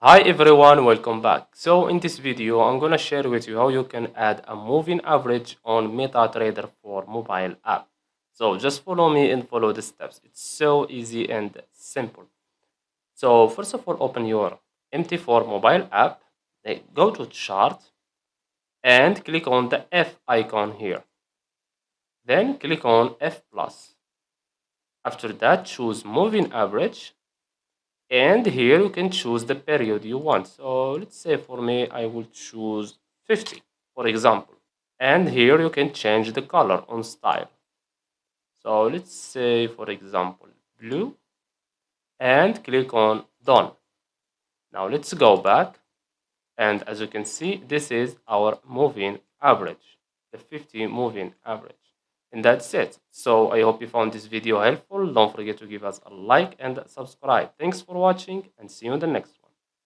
Hi everyone, welcome back. So in this video, I'm gonna share with you how you can add a moving average on MetaTrader for mobile app. So just follow me and follow the steps. It's so easy and simple. So first of all, open your MT4 mobile app, then go to chart and click on the F icon here. Then click on F plus. After that, choose moving average. And here you can choose the period you want. So let's say for me, I will choose 50, for example. And here you can change the color on style. So let's say, for example, blue and click on done. Now let's go back. And as you can see, this is our moving average, the 50 moving average. And that's it. So I hope you found this video helpful. Don't forget to give us a like and subscribe. Thanks for watching and see you in the next one.